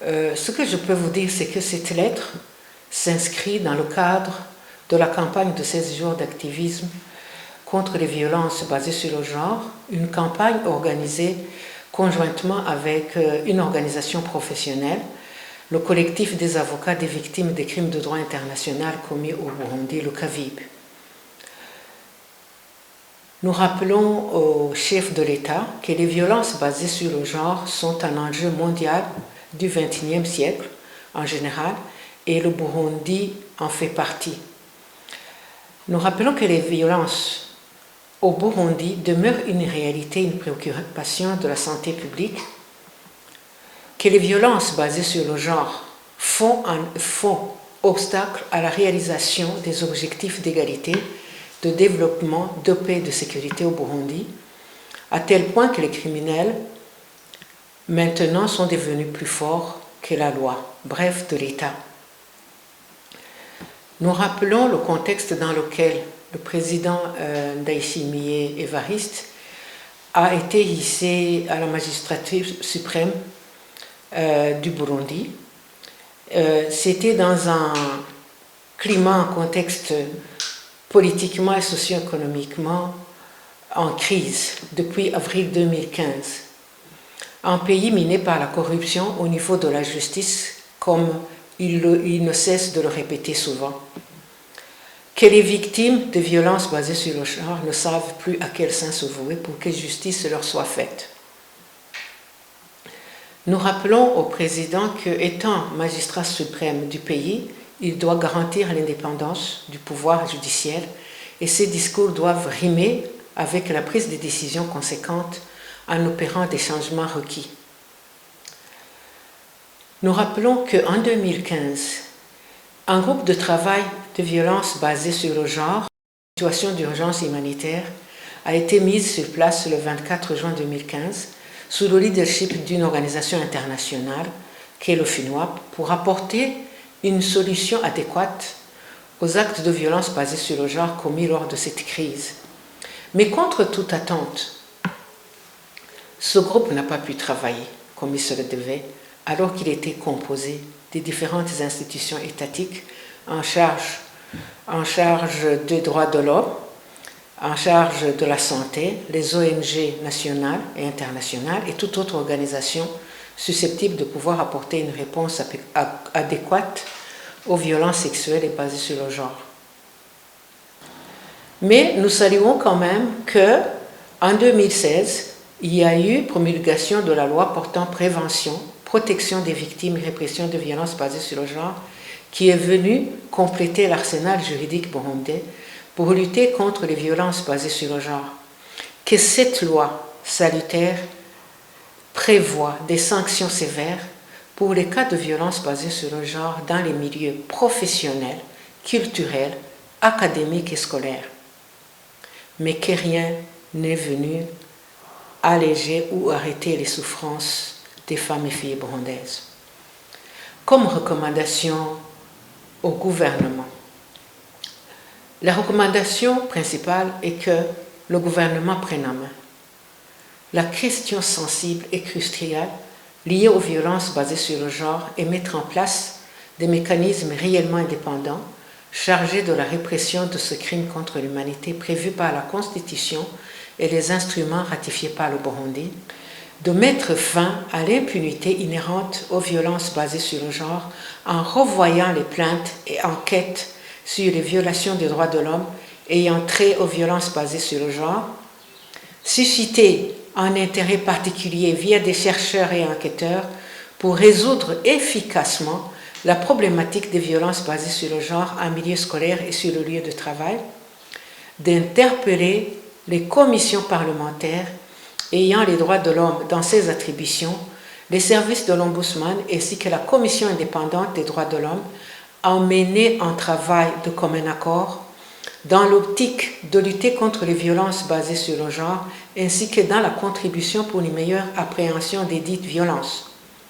Ce que je peux vous dire, c'est que cette lettre s'inscrit dans le cadre de la campagne de 16 jours d'activisme contre les violences basées sur le genre, une campagne organisée conjointement avec une organisation professionnelle, le collectif des avocats des victimes des crimes de droit international commis au Burundi, le CAVIB. Nous rappelons au chef de l'État que les violences basées sur le genre sont un enjeu mondial du XXIe siècle en général et le Burundi en fait partie. Nous rappelons que les violences au Burundi demeurent une réalité, une préoccupation de la santé publique, que les violences basées sur le genre font obstacle à la réalisation des objectifs d'égalité, de développement, de paix et de sécurité au Burundi, à tel point que les criminels maintenant sont devenus plus forts que la loi, bref, de l'État. Nous rappelons le contexte dans lequel le président Ndayishimiye Evariste a été hissé à la magistrature suprême du Burundi. C'était dans un climat, un contexte politiquement et socio-économiquement en crise depuis avril 2015. Un pays miné par la corruption au niveau de la justice, comme il ne cesse de le répéter souvent. Que les victimes de violences basées sur le genre ne savent plus à quel sein se vouer pour que justice leur soit faite. Nous rappelons au président que, étant magistrat suprême du pays, il doit garantir l'indépendance du pouvoir judiciaire et ses discours doivent rimer avec la prise de décisions conséquentes en opérant des changements requis. Nous rappelons qu'en 2015, un groupe de travail de violence basé sur le genre, situation d'urgence humanitaire, a été mis sur place le 24 juin 2015 sous le leadership d'une organisation internationale, qui est le FINUAP, pour apporter une solution adéquate aux actes de violence basés sur le genre commis lors de cette crise. Mais contre toute attente, ce groupe n'a pas pu travailler comme il se le devait, alors qu'il était composé des différentes institutions étatiques en charge des droits de l'homme, en charge de la santé, les ONG nationales et internationales et toute autre organisation susceptible de pouvoir apporter une réponse adéquate aux violences sexuelles et basées sur le genre. Mais nous saluons quand même qu'en 2016, il y a eu promulgation de la loi portant prévention, protection des victimes et répression de violences basées sur le genre, qui est venue compléter l'arsenal juridique burundais pour lutter contre les violences basées sur le genre. Que cette loi salutaire prévoit des sanctions sévères pour les cas de violences basées sur le genre dans les milieux professionnels, culturels, académiques et scolaires. Mais que rien n'est venu alléger ou arrêter les souffrances des femmes et filles burundaises. Comme recommandation au gouvernement, la recommandation principale est que le gouvernement prenne en main la question sensible et cruciale liée aux violences basées sur le genre et mettre en place des mécanismes réellement indépendants chargés de la répression de ce crime contre l'humanité prévu par la Constitution et les instruments ratifiés par le Burundi, de mettre fin à l'impunité inhérente aux violences basées sur le genre en revoyant les plaintes et enquêtes sur les violations des droits de l'homme ayant trait aux violences basées sur le genre, susciter un intérêt particulier via des chercheurs et enquêteurs pour résoudre efficacement la problématique des violences basées sur le genre en milieu scolaire et sur le lieu de travail, d'interpeller les commissions parlementaires ayant les droits de l'homme dans ses attributions, les services de l'Ombudsman ainsi que la Commission indépendante des droits de l'homme a mené un travail de commun accord dans l'optique de lutter contre les violences basées sur le genre ainsi que dans la contribution pour une meilleure appréhension des dites violences.